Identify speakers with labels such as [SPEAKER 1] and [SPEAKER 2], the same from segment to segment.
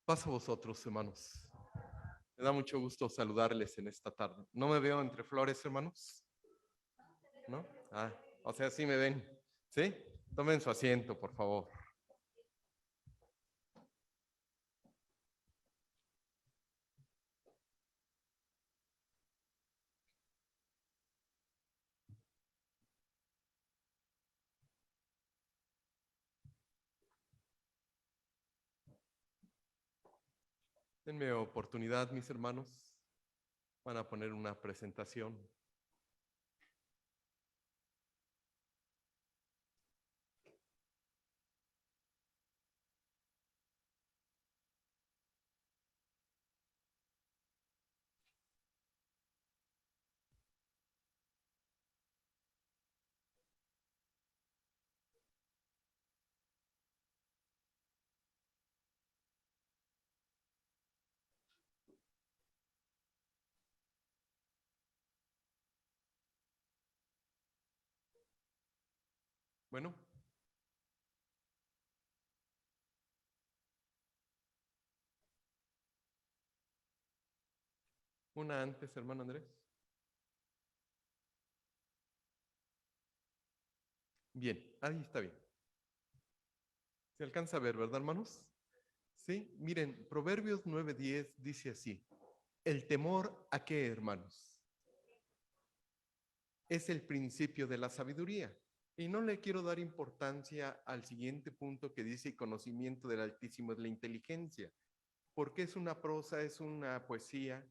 [SPEAKER 1] Paz a vosotros, hermanos. Me da mucho gusto saludarles en esta tarde. ¿No me veo entre flores, hermanos? ¿No? O sea, sí me ven. ¿Sí? Tomen su asiento, por favor. Denme oportunidad, mis hermanos. Van a poner una presentación. Bueno, una antes, hermano Andrés. Bien, ahí está bien. ¿Se alcanza a ver, verdad, hermanos? Sí, miren, Proverbios 9:10 dice así. ¿El temor a qué, hermanos? Es el principio de la sabiduría. Y no le quiero dar importancia al siguiente punto que dice conocimiento del Altísimo es la inteligencia, porque es una prosa, es una poesía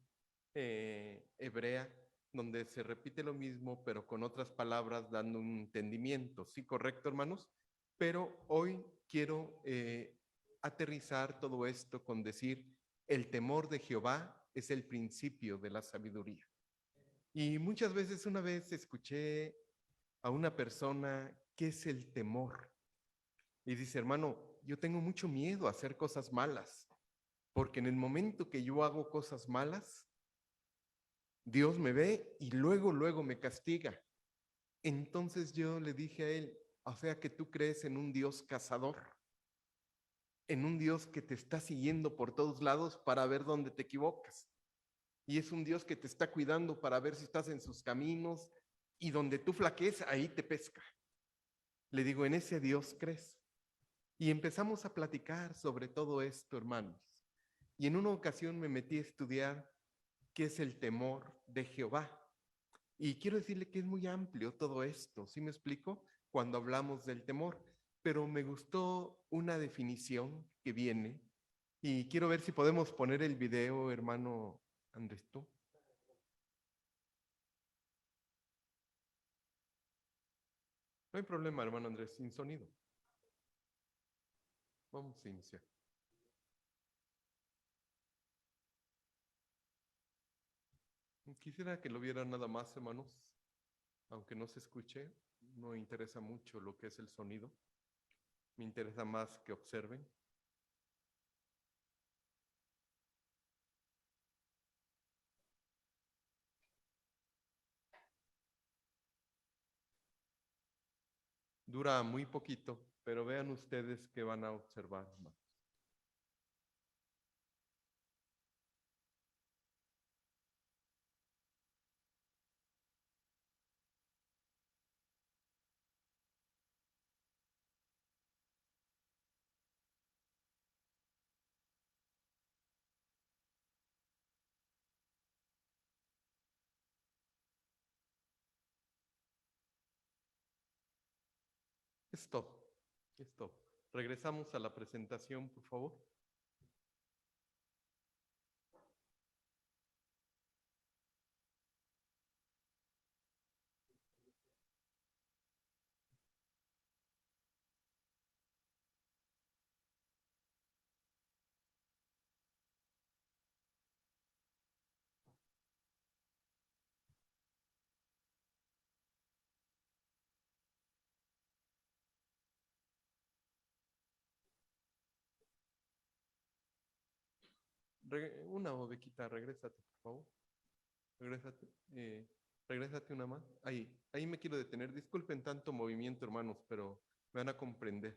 [SPEAKER 1] hebrea donde se repite lo mismo, pero con otras palabras dando un entendimiento. ¿Sí, correcto, hermanos? Pero hoy quiero aterrizar todo esto con decir, el temor de Jehová es el principio de la sabiduría. Y muchas veces una vez escuché a una persona qué es el temor. Y dice, hermano, yo tengo mucho miedo a hacer cosas malas, porque en el momento que yo hago cosas malas, Dios me ve y luego me castiga. Entonces yo le dije a él, o sea que tú crees en un Dios cazador, en un Dios que te está siguiendo por todos lados para ver dónde te equivocas. Y es un Dios que te está cuidando para ver si estás en sus caminos y donde tú flaquees, ahí te pesca. Le digo, en ese Dios crees. Y empezamos a platicar sobre todo esto, hermanos. Y en una ocasión me metí a estudiar qué es el temor de Jehová. Y quiero decirle que es muy amplio todo esto, ¿sí me explico? Cuando hablamos del temor. Pero me gustó una definición que viene. Y quiero ver si podemos poner el video, hermano Andrés, tú. No hay problema, hermano Andrés, sin sonido. Vamos a iniciar. Quisiera que lo vieran nada más, hermanos, aunque no se escuche, no interesa mucho lo que es el sonido, me interesa más que observen. Dura muy poquito, pero vean ustedes que van a observar más. Stop, stop. Regresamos a la presentación, por favor. Una ovequita, regrésate, por favor. Regrésate. Regrésate una más. Ahí me quiero detener. Disculpen tanto movimiento, hermanos, pero me van a comprender.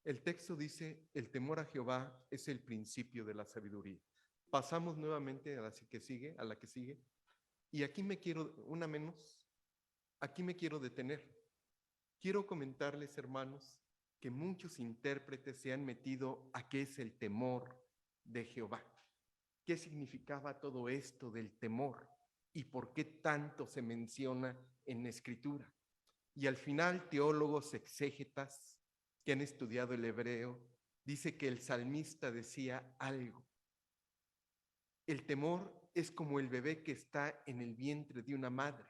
[SPEAKER 1] El texto dice, el temor a Jehová es el principio de la sabiduría. Pasamos nuevamente a la que sigue, y aquí me quiero, una menos, aquí me quiero detener. Quiero comentarles, hermanos, que muchos intérpretes se han metido a qué es el temor de Jehová. ¿Qué significaba todo esto del temor? ¿Y por qué tanto se menciona en la Escritura? Y al final, teólogos exégetas que han estudiado el hebreo, dice que el salmista decía algo. El temor es como el bebé que está en el vientre de una madre,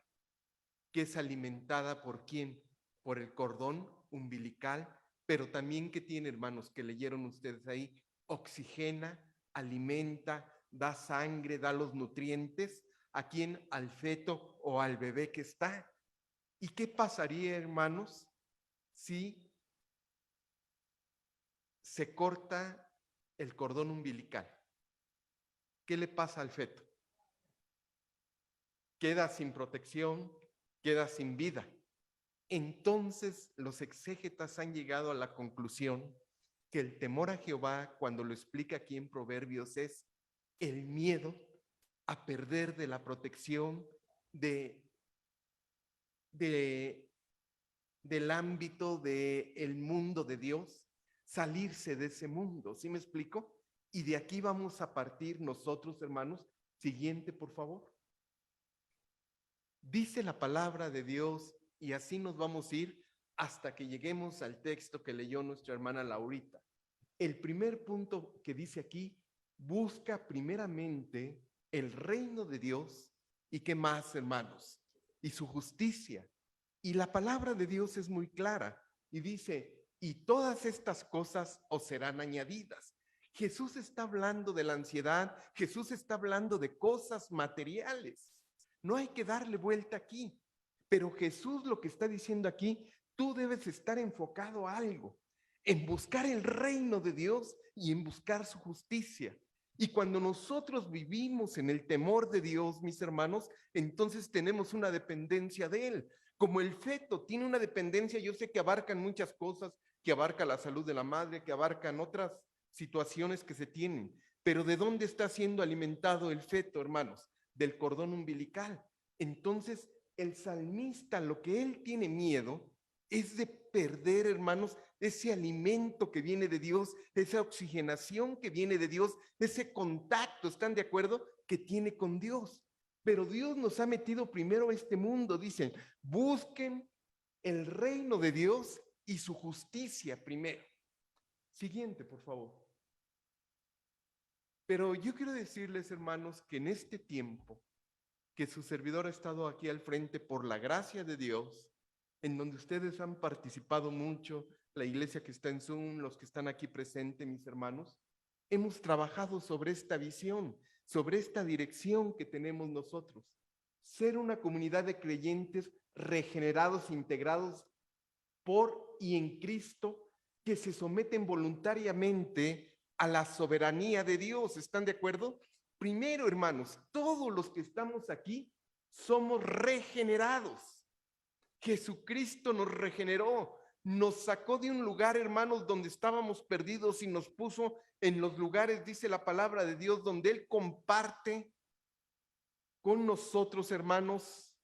[SPEAKER 1] que es alimentada ¿por quién? Por el cordón umbilical, pero también que tiene, hermanos, que leyeron ustedes ahí, oxigena, alimenta, da sangre, da los nutrientes, ¿a quién? Al feto o al bebé que está. ¿Y qué pasaría, hermanos, si se corta el cordón umbilical? ¿Qué le pasa al feto? Queda sin protección, queda sin vida. Entonces los exégetas han llegado a la conclusión que el temor a Jehová, cuando lo explica aquí en Proverbios, es el miedo a perder de la protección del ámbito del mundo de Dios, salirse de ese mundo. ¿Sí me explico? Y de aquí vamos a partir nosotros, hermanos. Siguiente, por favor. Dice la palabra de Dios, y así nos vamos a ir hasta que lleguemos al texto que leyó nuestra hermana Laurita. El primer punto que dice aquí, busca primeramente el reino de Dios y qué más, hermanos, y su justicia. Y la palabra de Dios es muy clara y dice, y todas estas cosas os serán añadidas. Jesús está hablando de la ansiedad, Jesús está hablando de cosas materiales. No hay que darle vuelta aquí, pero Jesús lo que está diciendo aquí, tú debes estar enfocado a algo, en buscar el reino de Dios y en buscar su justicia. Y cuando nosotros vivimos en el temor de Dios, mis hermanos, entonces tenemos una dependencia de Él. Como el feto tiene una dependencia, yo sé que abarcan muchas cosas, que abarca la salud de la madre, que abarcan otras situaciones que se tienen. Pero ¿de dónde está siendo alimentado el feto, hermanos? Del cordón umbilical. Entonces, el salmista, lo que él tiene miedo es de perder, hermanos, ese alimento que viene de Dios, esa oxigenación que viene de Dios, ese contacto, ¿están de acuerdo? Que tiene con Dios. Pero Dios nos ha metido primero a este mundo, dicen, busquen el reino de Dios y su justicia primero. Siguiente, por favor. Pero yo quiero decirles, hermanos, que en este tiempo que su servidor ha estado aquí al frente por la gracia de Dios, en donde ustedes han participado mucho, la iglesia que está en Zoom, los que están aquí presentes, mis hermanos, hemos trabajado sobre esta visión, sobre esta dirección que tenemos nosotros. Ser una comunidad de creyentes regenerados, integrados por y en Cristo, que se someten voluntariamente a la soberanía de Dios. ¿Están de acuerdo? Primero, hermanos, todos los que estamos aquí somos regenerados. Jesucristo nos regeneró, nos sacó de un lugar, hermanos, donde estábamos perdidos y nos puso en los lugares, dice la palabra de Dios, donde Él comparte con nosotros, hermanos,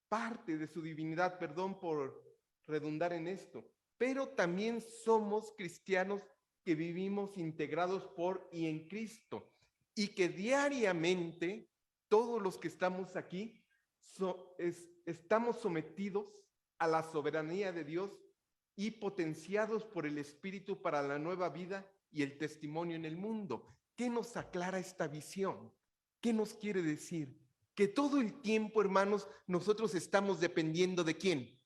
[SPEAKER 1] parte de su divinidad, perdón por redundar en esto, pero también somos cristianos que vivimos integrados por y en Cristo, y que diariamente todos los que estamos aquí estamos sometidos a la soberanía de Dios y potenciados por el Espíritu para la nueva vida y el testimonio en el mundo. ¿Qué nos aclara esta visión? ¿Qué nos quiere decir? Que todo el tiempo, hermanos, nosotros estamos dependiendo ¿de quién?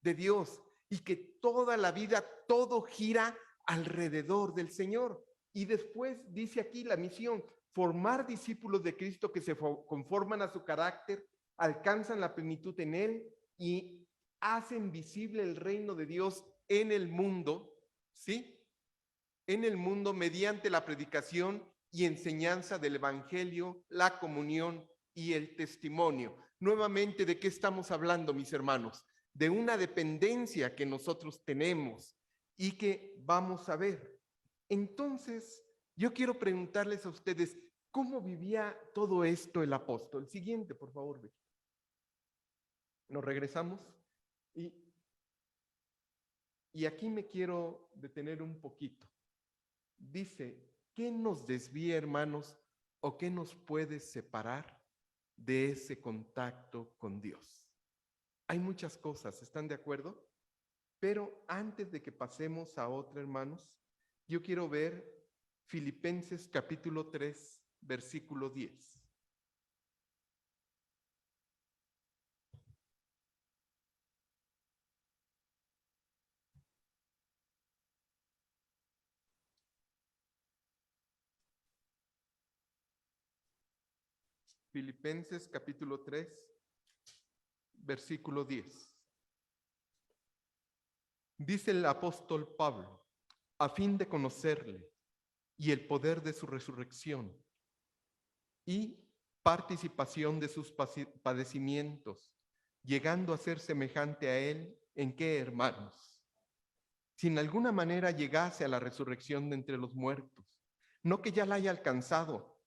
[SPEAKER 1] De Dios. Y que toda la vida, todo gira alrededor del Señor. Y después dice aquí la misión, formar discípulos de Cristo que se conforman a su carácter, alcanzan la plenitud en Él y hacen visible el reino de Dios en el mundo, ¿sí? En el mundo mediante la predicación y enseñanza del evangelio, la comunión y el testimonio. Nuevamente, ¿de qué estamos hablando, mis hermanos? de una dependencia que nosotros tenemos y que vamos a ver. Entonces, yo quiero preguntarles a ustedes, ¿cómo vivía todo esto el apóstol? Siguiente, por favor, Becky. Nos regresamos y aquí me quiero detener un poquito. Dice, ¿qué nos desvía, hermanos, o qué nos puede separar de ese contacto con Dios? Hay muchas cosas, ¿están de acuerdo? Pero antes de que pasemos a otra, hermanos, yo quiero ver Filipenses capítulo 3, versículo 10. Filipenses capítulo 3, versículo 10. Dice el apóstol Pablo, a fin de conocerle y el poder de su resurrección y participación de sus padecimientos, llegando a ser semejante a él, ¿en qué, hermanos? Si en alguna manera llegase a la resurrección de entre los muertos, no que ya la haya alcanzado,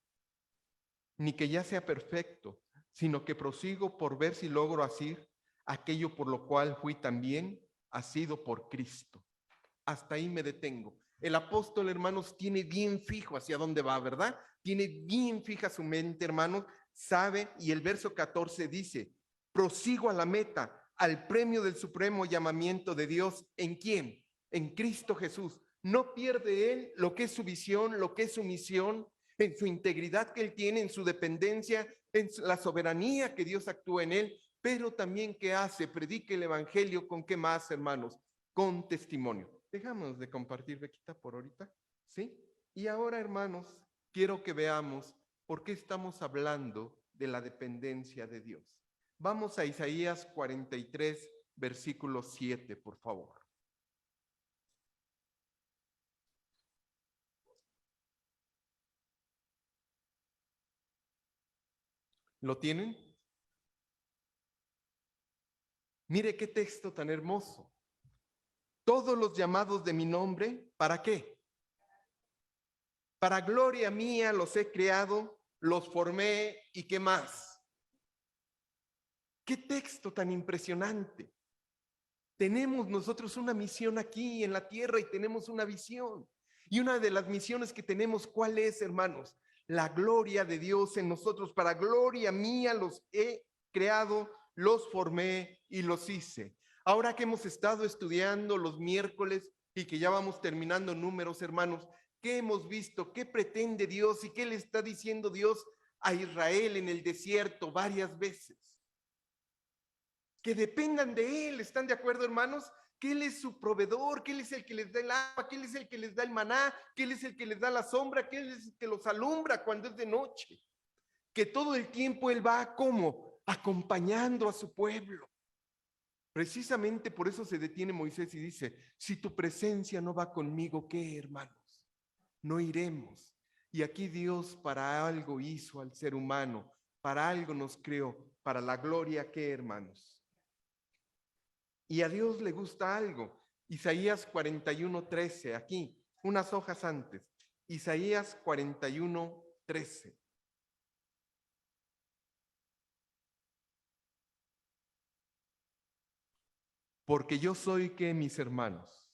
[SPEAKER 1] ni que ya sea perfecto, sino que prosigo por ver si logro hacer aquello por lo cual fui también asido por Cristo. Hasta ahí me detengo. El apóstol, hermanos, tiene bien fijo hacia dónde va, ¿verdad? Tiene bien fija su mente, hermanos, sabe, y el verso 14 dice, prosigo a la meta, al premio del supremo llamamiento de Dios. ¿En quién? En Cristo Jesús. No pierde él lo que es su visión, lo que es su misión, en su integridad que él tiene, en su dependencia, en la soberanía que Dios actúa en él, pero también que hace, predique el evangelio, ¿con qué más, hermanos? Con testimonio. Dejamos de compartir, Bequita, por ahorita, ¿sí? Y ahora, hermanos, quiero que veamos por qué estamos hablando de la dependencia de Dios. Vamos a Isaías 43, versículo 7, por favor. ¿Lo tienen? Mire qué texto tan hermoso. Todos los llamados de mi nombre, ¿para qué? Para gloria mía los he creado, los formé y qué más. Qué texto tan impresionante. Tenemos nosotros una misión aquí en la tierra y tenemos una visión. Y una de las misiones que tenemos, ¿cuál es, hermanos? La gloria de Dios en nosotros. Para gloria mía los he creado, los formé y los hice. Ahora que hemos estado estudiando los miércoles y que ya vamos terminando números, hermanos, ¿qué hemos visto? ¿Qué pretende Dios y qué le está diciendo Dios a Israel en el desierto varias veces? Que dependan de Él, ¿están de acuerdo, hermanos? Que Él es su proveedor, que Él es el que les da el agua, que Él es el que les da el maná, que Él es el que les da la sombra, que Él es el que los alumbra cuando es de noche. Que todo el tiempo Él va como acompañando a su pueblo. Precisamente por eso se detiene Moisés y dice, si tu presencia no va conmigo, ¿qué, hermanos? No iremos. Y aquí Dios para algo hizo al ser humano, para algo nos creó, para la gloria, ¿qué, hermanos? Y a Dios le gusta algo. Isaías 41:13, aquí, unas hojas antes. Isaías 41:13. Porque yo soy que mis hermanos.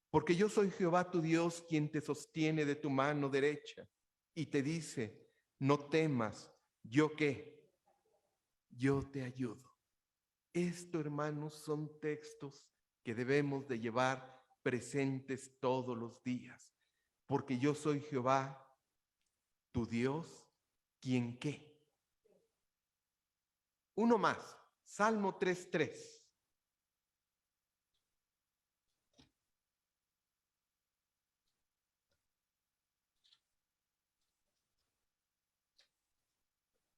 [SPEAKER 1] Porque yo soy Jehová tu Dios, quien te sostiene de tu mano derecha y te dice, no temas, ¿yo qué? Yo te ayudo. Esto, hermanos, son textos que debemos de llevar presentes todos los días, porque yo soy Jehová, tu Dios, quien qué. Uno más, Salmo 3:3.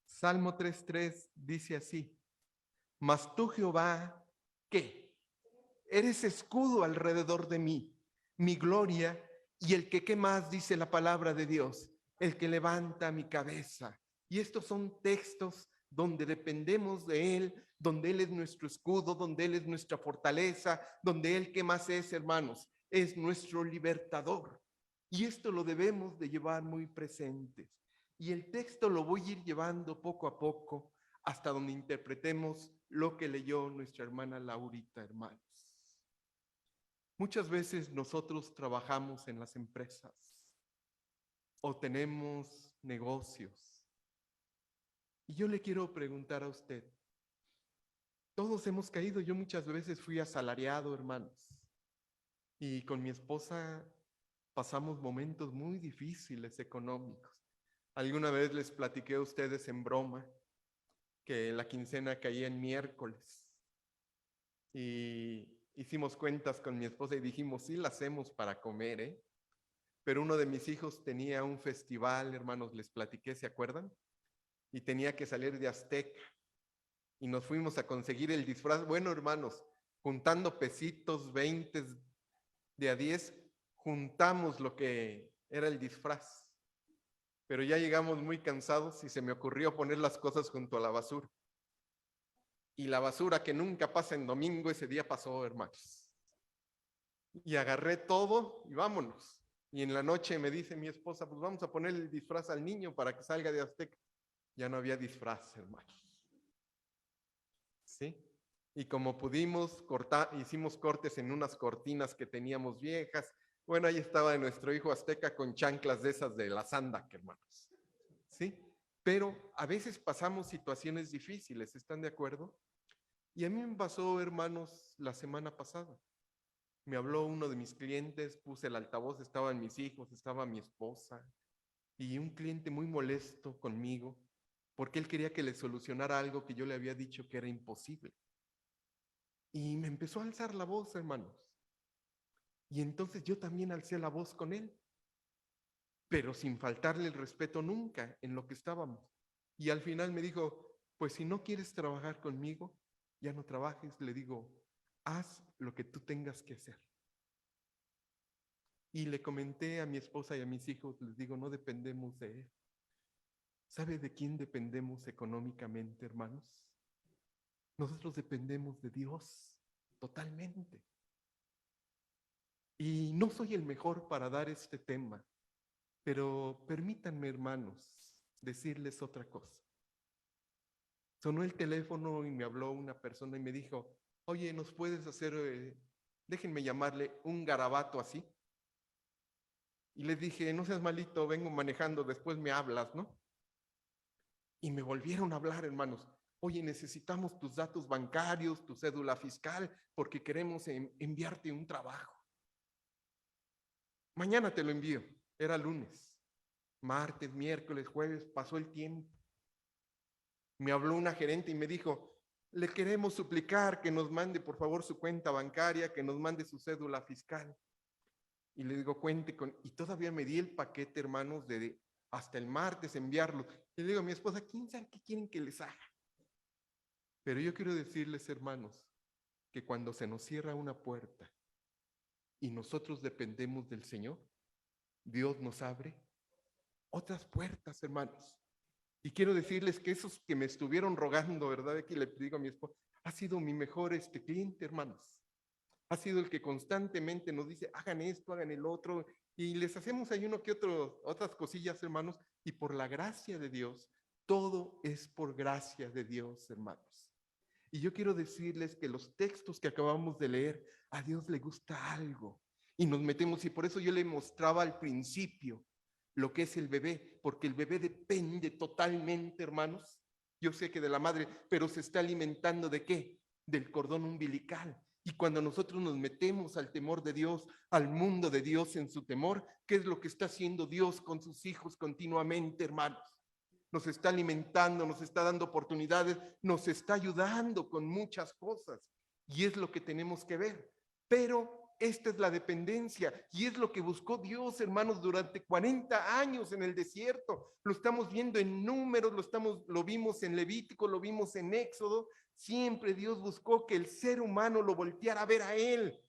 [SPEAKER 1] Salmo 3:3 dice así, mas tú, Jehová, ¿qué? Eres escudo alrededor de mí, mi gloria y el que, ¿qué más dice la palabra de Dios? El que levanta mi cabeza. Y estos son textos donde dependemos de Él, donde Él es nuestro escudo, donde Él es nuestra fortaleza, donde Él, ¿qué más es, hermanos? Es nuestro libertador. Y esto lo debemos de llevar muy presentes. Y el texto lo voy a ir llevando poco a poco hasta donde interpretemos lo que leyó nuestra hermana Laurita, hermanos. Muchas veces nosotros trabajamos en las empresas o tenemos negocios. Y yo le quiero preguntar a usted, todos hemos caído, yo muchas veces fui asalariado, hermanos, y con mi esposa pasamos momentos muy difíciles económicos. Alguna vez les platiqué a ustedes en broma que la quincena caía en miércoles y hicimos cuentas con mi esposa y dijimos, sí la hacemos para comer, ¿eh? Pero uno de mis hijos tenía un festival, hermanos, les platiqué, ¿se acuerdan? Y tenía que salir de Azteca y nos fuimos a conseguir el disfraz. Bueno, hermanos, juntando pesitos, 20 de a 10, juntamos lo que era el disfraz. Pero ya llegamos muy cansados y se me ocurrió poner las cosas junto a la basura. Y la basura que nunca pasa en domingo, ese día pasó, hermanos. Y agarré todo y vámonos. Y en la noche me dice mi esposa, pues vamos a poner el disfraz al niño para que salga de Azteca. Ya no había disfraz, hermanos. ¿Sí? Y como pudimos cortar, hicimos cortes en unas cortinas que teníamos viejas. Bueno, ahí estaba nuestro hijo azteca con chanclas de esas de la Sandac, hermanos. ¿Sí? Pero a veces pasamos situaciones difíciles, ¿están de acuerdo? Y a mí me pasó, hermanos, la semana pasada. Me habló uno de mis clientes, puse el altavoz, estaban mis hijos, estaba mi esposa y un cliente muy molesto conmigo porque él quería que le solucionara algo que yo le había dicho que era imposible. Y me empezó a alzar la voz, hermanos. Y entonces yo también alcé la voz con él, pero sin faltarle el respeto nunca en lo que estábamos. Y al final me dijo, pues si no quieres trabajar conmigo, ya no trabajes. Le digo, haz lo que tú tengas que hacer. Y le comenté a mi esposa y a mis hijos, les digo, no dependemos de él. ¿Sabe de quién dependemos económicamente, hermanos? Nosotros dependemos de Dios totalmente. Y no soy el mejor para dar este tema, pero permítanme, hermanos, decirles otra cosa. Sonó el teléfono y me habló una persona y me dijo, oye, ¿nos puedes hacer, déjenme llamarle un garabato así? Y le dije, no seas malito, vengo manejando, después me hablas, ¿no? Y me volvieron a hablar, hermanos. Oye, necesitamos tus datos bancarios, tu cédula fiscal, porque queremos enviarte un trabajo. Mañana te lo envío. Era lunes. Martes, miércoles, jueves, pasó el tiempo. Me habló una gerente y me dijo, le queremos suplicar que nos mande por favor su cuenta bancaria, que nos mande su cédula fiscal. Y le digo, cuente con... Y todavía me di el paquete, hermanos, de hasta el martes enviarlo. Y le digo a mi esposa, ¿quién sabe qué quieren que les haga? Pero yo quiero decirles, hermanos, que cuando se nos cierra una puerta y nosotros dependemos del Señor, Dios nos abre otras puertas, hermanos. Y quiero decirles que esos que me estuvieron rogando, ¿verdad? Aquí le digo a mi esposa, ha sido mi mejor cliente, hermanos. Ha sido el que constantemente nos dice, hagan esto, hagan el otro, y les hacemos ahí uno que otro, otras cosillas, hermanos, y por la gracia de Dios, todo es por gracia de Dios, hermanos. Y yo quiero decirles que los textos que acabamos de leer, a Dios le gusta algo, y nos metemos, y por eso yo le mostraba al principio lo que es el bebé, porque el bebé depende totalmente, hermanos. Yo sé que de la madre, pero se está alimentando ¿de qué? Del cordón umbilical. Y cuando nosotros nos metemos al temor de Dios, al mundo de Dios en su temor, ¿qué es lo que está haciendo Dios con sus hijos continuamente, hermanos? Nos está alimentando, nos está dando oportunidades, nos está ayudando con muchas cosas. Y es lo que tenemos que ver. Pero esta es la dependencia y es lo que buscó Dios, hermanos, durante 40 años en el desierto. Lo estamos viendo en Números, lo vimos en Levítico, lo vimos en Éxodo. Siempre Dios buscó que el ser humano lo volteara a ver a Él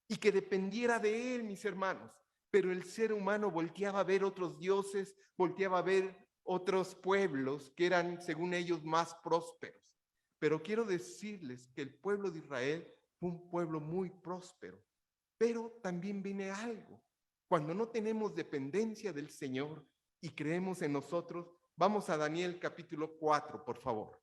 [SPEAKER 1] y que dependiera de Él, mis hermanos. Pero el ser humano volteaba a ver otros dioses, volteaba a ver otros pueblos que eran, según ellos, más prósperos. Pero quiero decirles que el pueblo de Israel fue un pueblo muy próspero. Pero también viene algo. Cuando no tenemos dependencia del Señor y creemos en nosotros, vamos a Daniel capítulo 4, por favor.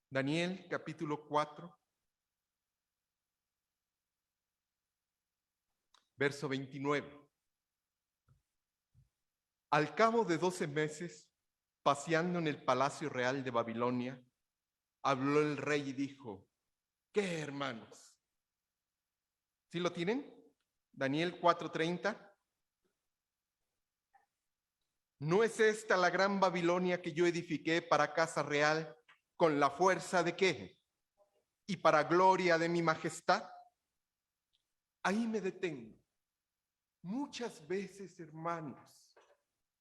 [SPEAKER 1] Daniel capítulo 4, verso 29. Al cabo de 12 meses, paseando en el palacio real de Babilonia, habló el rey y dijo, ¿qué, hermanos? ¿Sí lo tienen? Daniel 4:30. ¿No es esta la gran Babilonia que yo edifiqué para casa real con la fuerza de qué? Y para gloria de mi majestad. Ahí me detengo. Muchas veces, hermanos,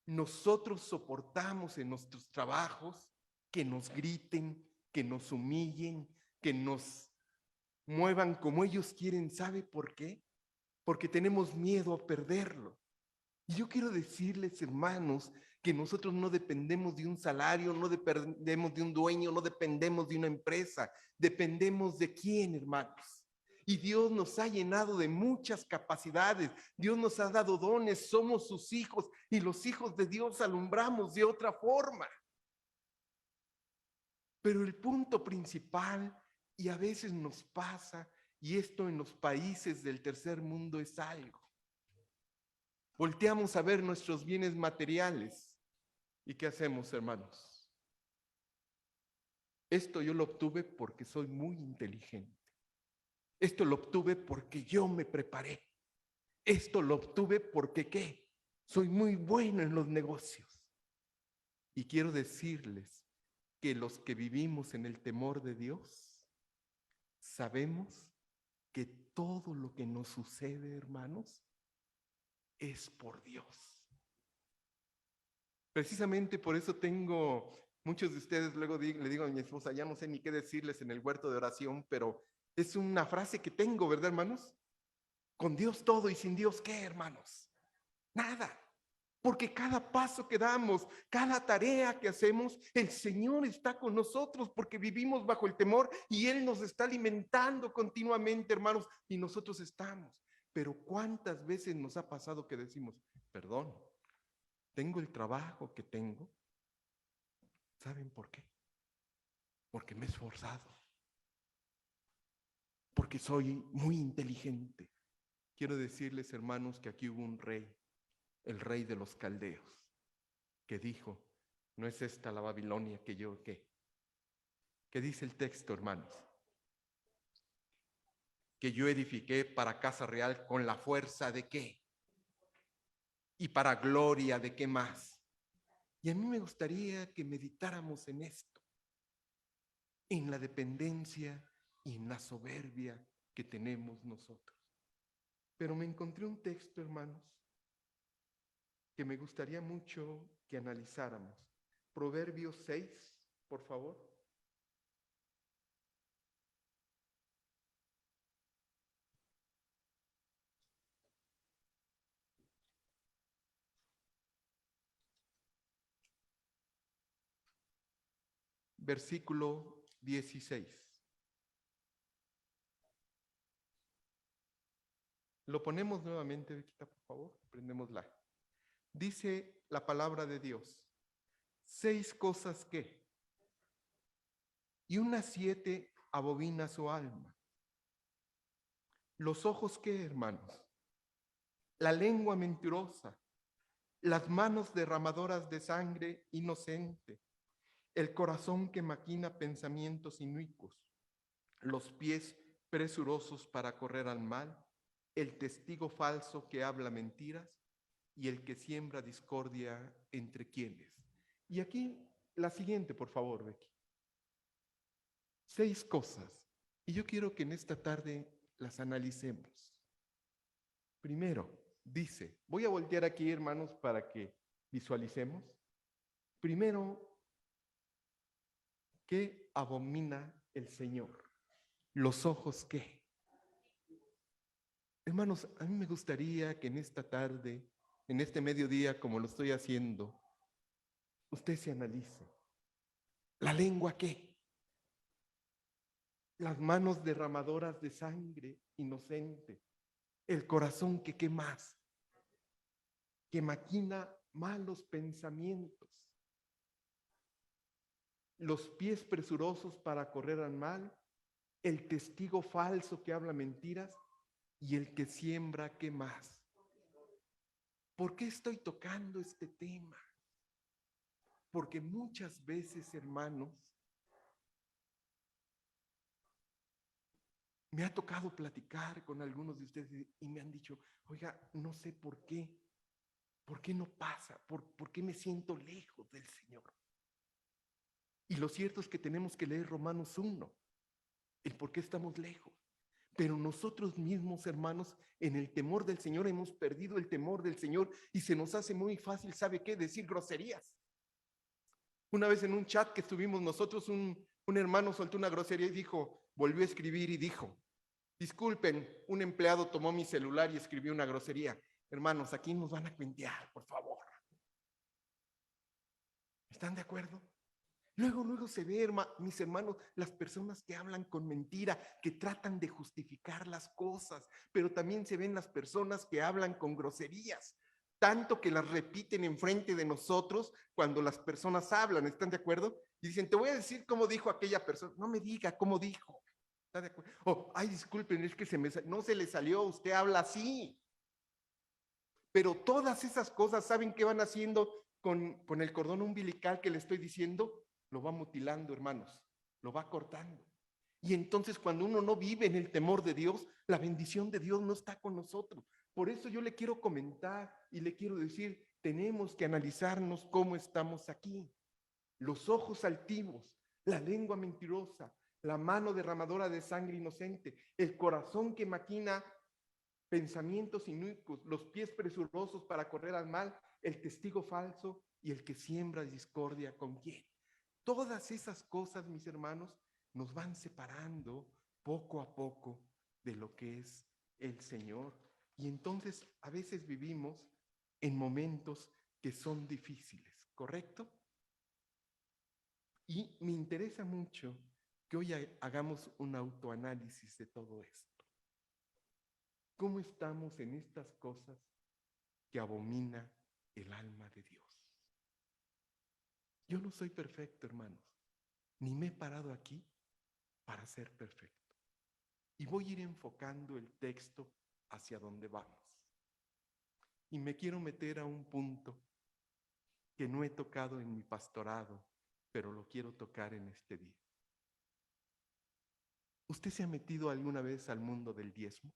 [SPEAKER 1] nosotros soportamos en nuestros trabajos que nos griten, que nos humillen, que nos muevan como ellos quieren. ¿Sabe por qué? Porque tenemos miedo a perderlo. Y yo quiero decirles, hermanos, que nosotros no dependemos de un salario, no dependemos de un dueño, no dependemos de una empresa. Dependemos de quién, hermanos. Y Dios nos ha llenado de muchas capacidades. Dios nos ha dado dones, somos sus hijos y los hijos de Dios alumbramos de otra forma. Pero el punto principal, y a veces nos pasa, y esto en los países del tercer mundo es algo. Volteamos a ver nuestros bienes materiales. ¿Y qué hacemos, hermanos? Esto yo lo obtuve porque soy muy inteligente. Esto lo obtuve porque yo me preparé. Esto lo obtuve porque, ¿qué? Soy muy bueno en los negocios. Y quiero decirles que los que vivimos en el temor de Dios, sabemos que todo lo que nos sucede, hermanos, es por Dios. Precisamente por eso muchos de ustedes, luego le digo a mi esposa, ya no sé ni qué decirles en el huerto de oración, pero es una frase que tengo, ¿verdad, hermanos? Con Dios todo y sin Dios, ¿qué, hermanos? Nada. Porque cada paso que damos, cada tarea que hacemos, el Señor está con nosotros porque vivimos bajo el temor y Él nos está alimentando continuamente, hermanos, y nosotros estamos. Pero ¿cuántas veces nos ha pasado que decimos, perdón, tengo el trabajo que tengo? ¿Saben por qué? Porque me he esforzado. Porque soy muy inteligente. Quiero decirles, hermanos, que aquí hubo un rey, el rey de los caldeos, que dijo, no es esta la Babilonia que yo, ¿qué? ¿Qué dice el texto, hermanos? Que yo edifiqué para casa real con la fuerza de ¿qué? Y para gloria de ¿qué más? Y a mí me gustaría que meditáramos en esto, en la dependencia y en la soberbia que tenemos nosotros. Pero me encontré un texto, hermanos, que me gustaría mucho que analizáramos. Proverbios 6, por favor. Versículo 16. Lo ponemos nuevamente, Bequita, por favor. Prendémosla. Dice la palabra de Dios. 6 cosas que. Y unas 7 abobina su alma. Los ojos que, hermanos. La lengua mentirosa. Las manos derramadoras de sangre inocente. El corazón que maquina pensamientos inicuos. Los pies presurosos para correr al mal. El testigo falso que habla mentiras y el que siembra discordia entre quienes. Y aquí la siguiente, por favor, Becky. 6 cosas. Y yo quiero que en esta tarde las analicemos. Primero, dice, voy a voltear aquí, hermanos, para que visualicemos. Primero, ¿qué abomina el Señor? ¿Los ojos qué? Hermanos, a mí me gustaría que en esta tarde, en este mediodía, como lo estoy haciendo, usted se analice. ¿La lengua qué? Las manos derramadoras de sangre inocente. El corazón que qué más, que maquina malos pensamientos. Los pies presurosos para correr al mal. El testigo falso que habla mentiras. Y el que siembra qué más. ¿Por qué estoy tocando este tema? Porque muchas veces, hermanos, me ha tocado platicar con algunos de ustedes y me han dicho, oiga, no sé por qué no pasa? ¿Por qué me siento lejos del Señor? Y lo cierto es que tenemos que leer Romanos 1, el por qué estamos lejos. Pero nosotros mismos, hermanos, en el temor del Señor hemos perdido el temor del Señor y se nos hace muy fácil, ¿sabe qué? Decir groserías. Una vez en un chat que estuvimos nosotros, un hermano soltó una grosería y dijo, volvió a escribir y dijo, disculpen, un empleado tomó mi celular y escribió una grosería. Hermanos, aquí nos van a cuentear, por favor. ¿Están de acuerdo? Luego se ve, mis hermanos, las personas que hablan con mentira, que tratan de justificar las cosas, pero también se ven las personas que hablan con groserías, tanto que las repiten enfrente de nosotros cuando las personas hablan, ¿están de acuerdo? Y dicen, te voy a decir cómo dijo aquella persona. No me diga cómo dijo. ¿Está de acuerdo? Oh, ay, disculpen, es que no se le salió, usted habla así. Pero todas esas cosas, ¿saben qué van haciendo con el cordón umbilical que le estoy diciendo? Lo va mutilando, hermanos, lo va cortando. Y entonces cuando uno no vive en el temor de Dios, la bendición de Dios no está con nosotros. Por eso yo le quiero comentar y le quiero decir, tenemos que analizarnos cómo estamos aquí. Los ojos altivos, la lengua mentirosa, la mano derramadora de sangre inocente, el corazón que maquina pensamientos inicuos, los pies presurosos para correr al mal, el testigo falso y el que siembra discordia con quién. Todas esas cosas, mis hermanos, nos van separando poco a poco de lo que es el Señor. Y entonces a veces vivimos en momentos que son difíciles, ¿correcto? Y me interesa mucho que hoy hagamos un autoanálisis de todo esto. ¿Cómo estamos en estas cosas que abomina el alma de Dios? Yo no soy perfecto, hermanos, ni me he parado aquí para ser perfecto. Y voy a ir enfocando el texto hacia donde vamos. Y me quiero meter a un punto que no he tocado en mi pastorado, pero lo quiero tocar en este día. ¿Usted se ha metido alguna vez al mundo del diezmo?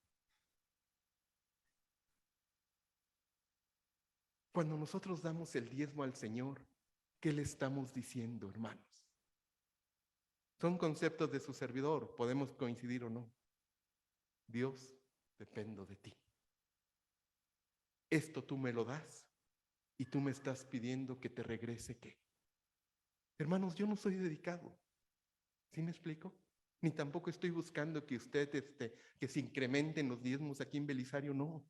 [SPEAKER 1] Cuando nosotros damos el diezmo al Señor, ¿qué le estamos diciendo, hermanos? Son conceptos de su servidor, podemos coincidir o no. Dios, dependo de ti. Esto tú me lo das y tú me estás pidiendo que te regrese ¿qué? Hermanos, yo no soy dedicado. ¿Sí me explico? Ni tampoco estoy buscando que usted, que se incrementen los diezmos aquí en Belisario, no.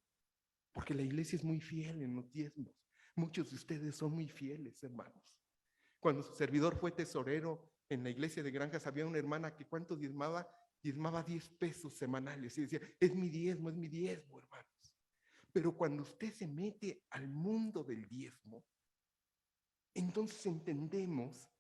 [SPEAKER 1] Porque la iglesia es muy fiel en los diezmos. Muchos de ustedes son muy fieles, hermanos. Cuando su servidor fue tesorero en la iglesia de Granjas, había una hermana que ¿cuánto diezmaba? Diezmaba 10 pesos semanales. Y decía, es mi diezmo, hermanos. Pero cuando usted se mete al mundo del diezmo, entonces entendemos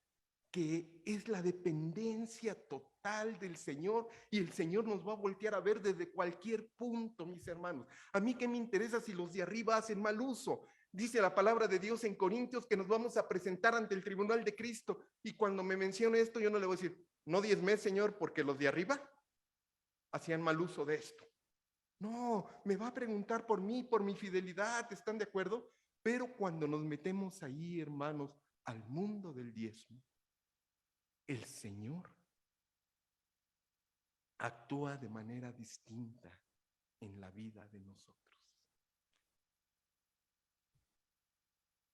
[SPEAKER 1] que es la dependencia total del Señor y el Señor nos va a voltear a ver desde cualquier punto, mis hermanos. A mí qué me interesa si los de arriba hacen mal uso. Dice la palabra de Dios en Corintios que nos vamos a presentar ante el tribunal de Cristo y cuando me mencione esto yo no le voy a decir, no diezmé, Señor, porque los de arriba hacían mal uso de esto. No, me va a preguntar por mí, por mi fidelidad, ¿están de acuerdo? Pero cuando nos metemos ahí, hermanos, al mundo del diezmo, el Señor actúa de manera distinta en la vida de nosotros.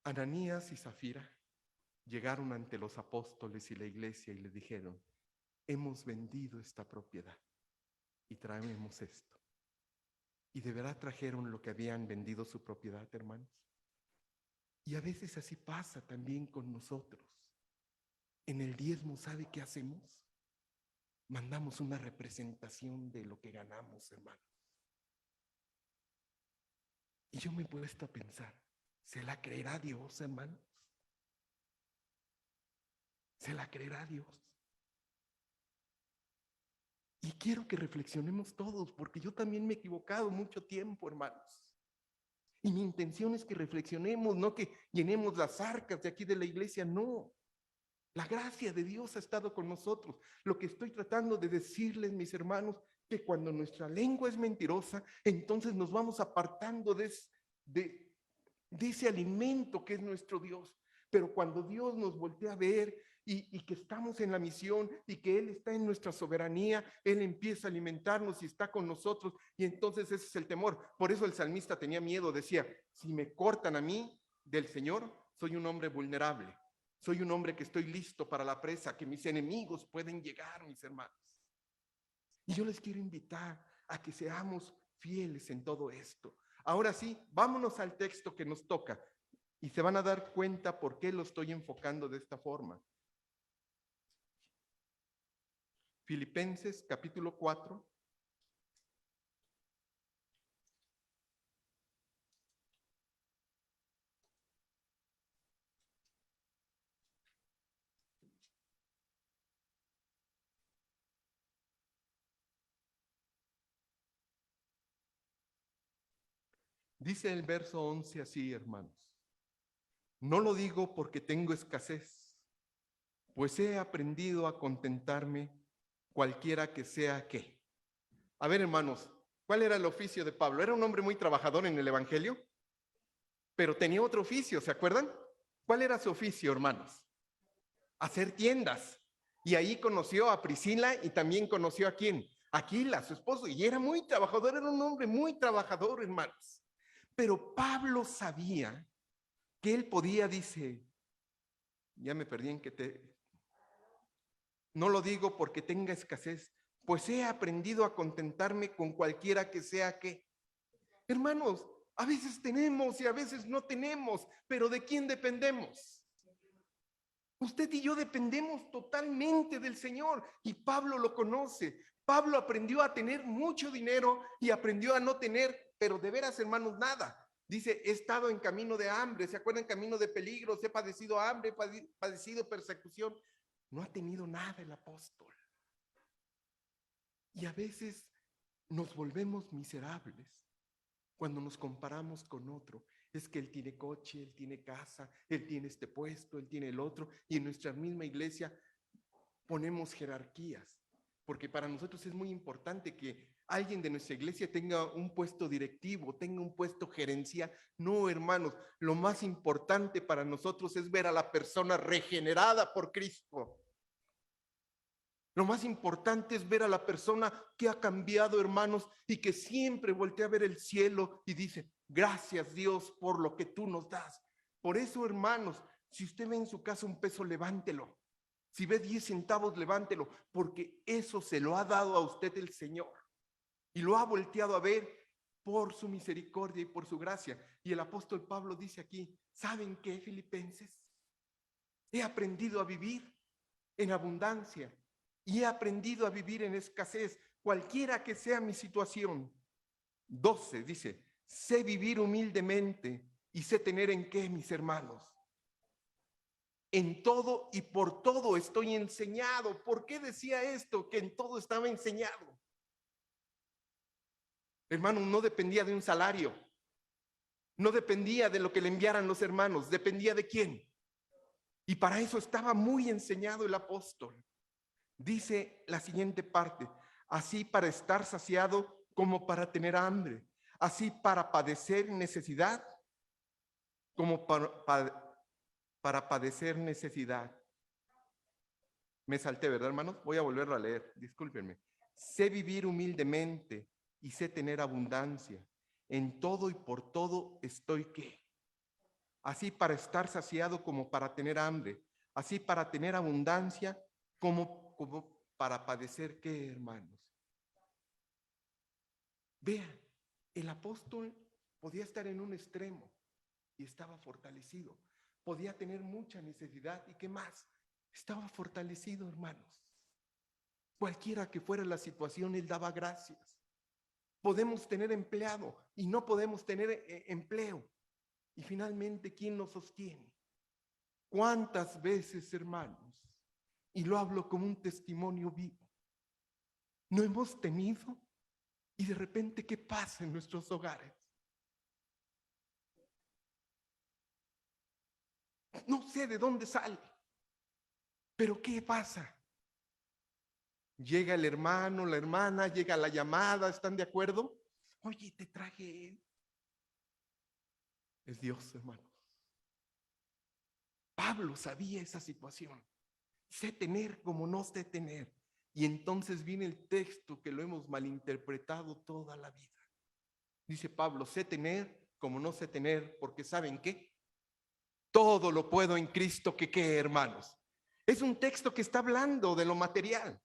[SPEAKER 1] Ananías y Zafira llegaron ante los apóstoles y la iglesia y le dijeron: hemos vendido esta propiedad y traemos esto. Y de verdad trajeron lo que habían vendido su propiedad, hermanos. Y a veces así pasa también con nosotros. En el diezmo, ¿sabe qué hacemos? Mandamos una representación de lo que ganamos, hermanos. Y yo me he puesto a pensar, ¿se la creerá Dios, hermanos? ¿Se la creerá Dios? Y quiero que reflexionemos todos, porque yo también me he equivocado mucho tiempo, hermanos. Y mi intención es que reflexionemos, no que llenemos las arcas de aquí de la iglesia, no. La gracia de Dios ha estado con nosotros. Lo que estoy tratando de decirles, mis hermanos, que cuando nuestra lengua es mentirosa, entonces nos vamos apartando de ese alimento que es nuestro Dios. Pero cuando Dios nos voltea a ver y que estamos en la misión y que Él está en nuestra soberanía, Él empieza a alimentarnos y está con nosotros, y entonces ese es el temor. Por eso el salmista tenía miedo, decía: si me cortan a mí del Señor, soy un hombre vulnerable, soy un hombre que estoy listo para la presa, que mis enemigos pueden llegar, mis hermanos. Y yo les quiero invitar a que seamos fieles en todo esto. Ahora sí, vámonos al texto que nos toca y se van a dar cuenta por qué lo estoy enfocando de esta forma. Filipenses capítulo 4. Dice el verso 11 así, hermanos: no lo digo porque tengo escasez, pues he aprendido a contentarme cualquiera que sea que. A ver, hermanos, ¿cuál era el oficio de Pablo? Era un hombre muy trabajador en el evangelio, pero tenía otro oficio, ¿se acuerdan? ¿Cuál era su oficio, hermanos? Hacer tiendas. Y ahí conoció a Priscila y también conoció a ¿quién? Aquila, su esposo, y era muy trabajador, era un hombre muy trabajador, hermanos. Pero Pablo sabía que él podía, dice, ya me perdí en que no lo digo porque tenga escasez, pues he aprendido a contentarme con cualquiera que sea que. Hermanos, a veces tenemos y a veces no tenemos, pero ¿de quién dependemos? Usted y yo dependemos totalmente del Señor, y Pablo lo conoce. Pablo aprendió a tener mucho dinero y aprendió a no tener, pero de veras, hermanos, nada. Dice: he estado en camino de hambre, ¿se acuerdan? Camino de peligros, he padecido hambre, he padecido persecución. No ha tenido nada el apóstol. Y a veces nos volvemos miserables cuando nos comparamos con otro. Es que él tiene coche, él tiene casa, él tiene este puesto, él tiene el otro, y en nuestra misma iglesia ponemos jerarquías, porque para nosotros es muy importante que alguien de nuestra iglesia tenga un puesto directivo, tenga un puesto gerencial. No, hermanos, lo más importante para nosotros es ver a la persona regenerada por Cristo. Lo más importante es ver a la persona que ha cambiado, hermanos, y que siempre voltea a ver el cielo y dice: gracias, Dios, por lo que tú nos das. Por eso, hermanos, si usted ve en su casa un peso, levántelo. Si ve 10 centavos, levántelo, porque eso se lo ha dado a usted el Señor. Y lo ha volteado a ver por su misericordia y por su gracia. Y el apóstol Pablo dice aquí: ¿saben qué, filipenses? He aprendido a vivir en abundancia y he aprendido a vivir en escasez, cualquiera que sea mi situación. 12 dice: sé vivir humildemente y sé tener en qué, mis hermanos. En todo y por todo estoy enseñado. ¿Por qué decía esto? Que en todo estaba enseñado. Hermano, no dependía de un salario. No dependía de lo que le enviaran los hermanos. ¿Dependía de quién? Y para eso estaba muy enseñado el apóstol. Dice la siguiente parte: así para estar saciado como para tener hambre, así para padecer necesidad como para padecer necesidad. Me salté, ¿verdad, hermanos? Voy a volverlo a leer, discúlpenme. Sé vivir humildemente y sé tener abundancia. En todo y por todo estoy ¿qué? Así para estar saciado como para tener hambre, así para tener abundancia como para padecer, ¿qué, hermanos? Vean, el apóstol podía estar en un extremo y estaba fortalecido. Podía tener mucha necesidad y ¿qué más? Estaba fortalecido, hermanos. Cualquiera que fuera la situación, él daba gracias. Podemos tener empleado y no podemos tener empleo. Y finalmente, ¿quién nos sostiene? ¿Cuántas veces, hermanos? Y lo hablo como un testimonio vivo. No hemos tenido y de repente, ¿qué pasa en nuestros hogares? No sé de dónde sale, pero ¿qué pasa? Llega el hermano, la hermana, llega la llamada, ¿están de acuerdo? Oye, te traje. Es Dios, hermanos. Pablo sabía esa situación. Sé tener como no sé tener. Y entonces viene el texto que lo hemos malinterpretado toda la vida. Dice Pablo, sé tener como no sé tener, porque ¿saben qué? Todo lo puedo en Cristo que ¿qué, hermanos? Es un texto que está hablando de lo material.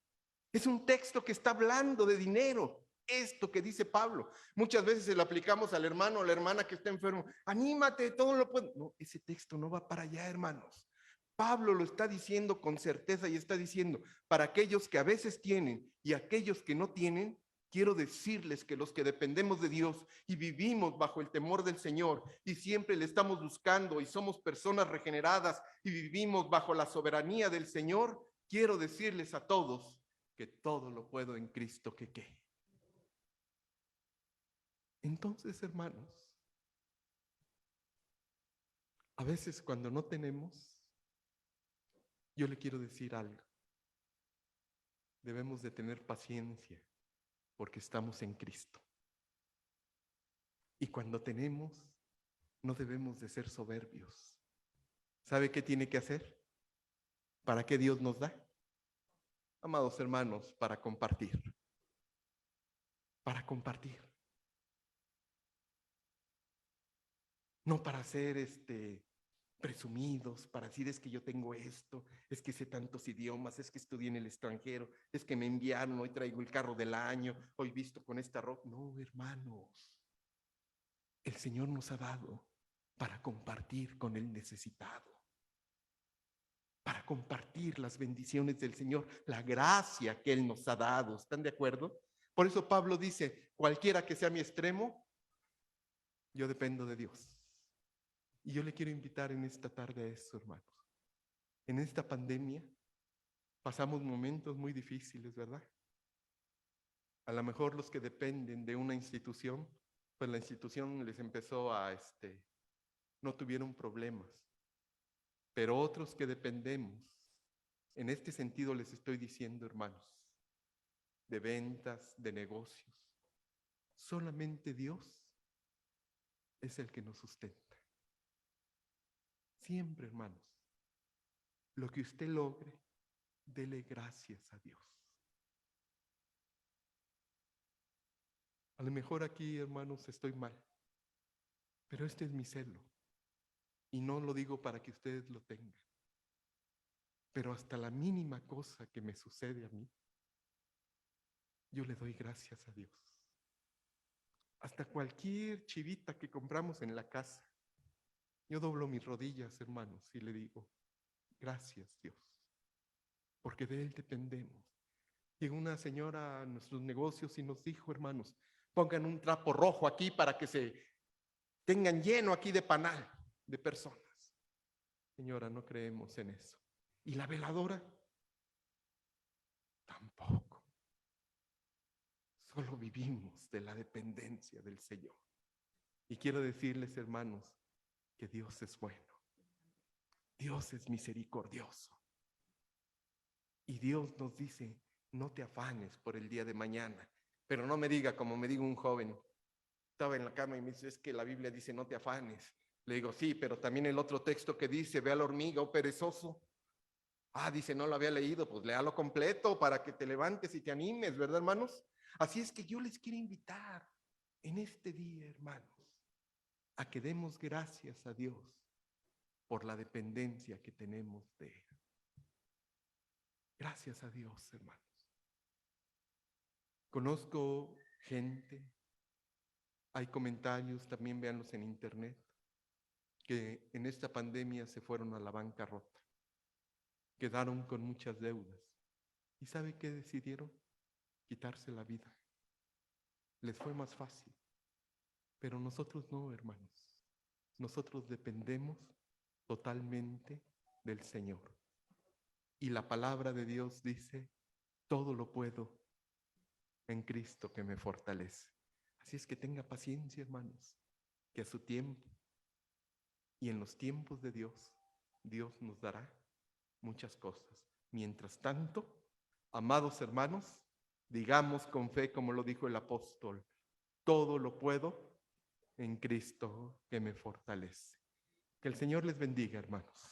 [SPEAKER 1] Es un texto que está hablando de dinero. Esto que dice Pablo. Muchas veces se lo aplicamos al hermano o a la hermana que está enfermo. Anímate, todo lo puedo. No, ese texto no va para allá, hermanos. Pablo lo está diciendo con certeza y está diciendo, para aquellos que a veces tienen y aquellos que no tienen, quiero decirles que los que dependemos de Dios y vivimos bajo el temor del Señor y siempre le estamos buscando y somos personas regeneradas y vivimos bajo la soberanía del Señor, quiero decirles a todos que todo lo puedo en Cristo que qué. Entonces, hermanos, a veces cuando no tenemos, yo le quiero decir algo. Debemos de tener paciencia porque estamos en Cristo. Y cuando tenemos, no debemos de ser soberbios. ¿Sabe qué tiene que hacer? ¿Para qué Dios nos da? Amados hermanos, para compartir. Para compartir. No para ser presumidos, para decir es que yo tengo esto, es que sé tantos idiomas, es que estudié en el extranjero, es que me enviaron, hoy traigo el carro del año, hoy visto con esta ropa. No, hermanos, el Señor nos ha dado para compartir con el necesitado, para compartir las bendiciones del Señor, la gracia que Él nos ha dado. ¿Están de acuerdo? Por eso Pablo dice, cualquiera que sea mi extremo, yo dependo de Dios. Y yo le quiero invitar en esta tarde a eso, hermanos. En esta pandemia pasamos momentos muy difíciles, ¿verdad? A lo mejor los que dependen de una institución, pues la institución les empezó a, no tuvieron problemas. Pero otros que dependemos, en este sentido les estoy diciendo, hermanos, de ventas, de negocios, solamente Dios es el que nos sustenta. Siempre, hermanos, lo que usted logre, dele gracias a Dios. A lo mejor aquí, hermanos, estoy mal, pero este es mi celo. Y no lo digo para que ustedes lo tengan. Pero hasta la mínima cosa que me sucede a mí, yo le doy gracias a Dios. Hasta cualquier chivita que compramos en la casa, yo doblo mis rodillas, hermanos, y le digo, gracias Dios, porque de Él dependemos. Llegó una señora a nuestros negocios y nos dijo, hermanos, pongan un trapo rojo aquí para que se tengan lleno aquí de panal de personas. Señora, no creemos en eso. ¿Y la veladora? Tampoco. Solo vivimos de la dependencia del Señor. Y quiero decirles, hermanos, que Dios es bueno. Dios es misericordioso. Y Dios nos dice, no te afanes por el día de mañana. Pero no me diga como me dijo un joven. Estaba en la cama y me dice, es que la Biblia dice, no te afanes. Le digo, sí, pero también el otro texto que dice, ve a la hormiga, oh perezoso. Ah, dice, no lo había leído, pues léalo completo para que te levantes y te animes, ¿verdad, hermanos? Así es que yo les quiero invitar en este día, hermanos, a que demos gracias a Dios por la dependencia que tenemos de Él. Gracias a Dios, hermanos. Conozco gente, hay comentarios, también véanlos en internet, que en esta pandemia se fueron a la bancarrota, quedaron con muchas deudas. ¿Y sabe qué decidieron? Quitarse la vida. Les fue más fácil. Pero nosotros no, hermanos. Nosotros dependemos totalmente del Señor. Y la palabra de Dios dice, todo lo puedo en Cristo que me fortalece. Así es que tenga paciencia, hermanos, que a su tiempo y en los tiempos de Dios, Dios nos dará muchas cosas. Mientras tanto, amados hermanos, digamos con fe, como lo dijo el apóstol, todo lo puedo en Cristo que me fortalece. Que el Señor les bendiga, hermanos.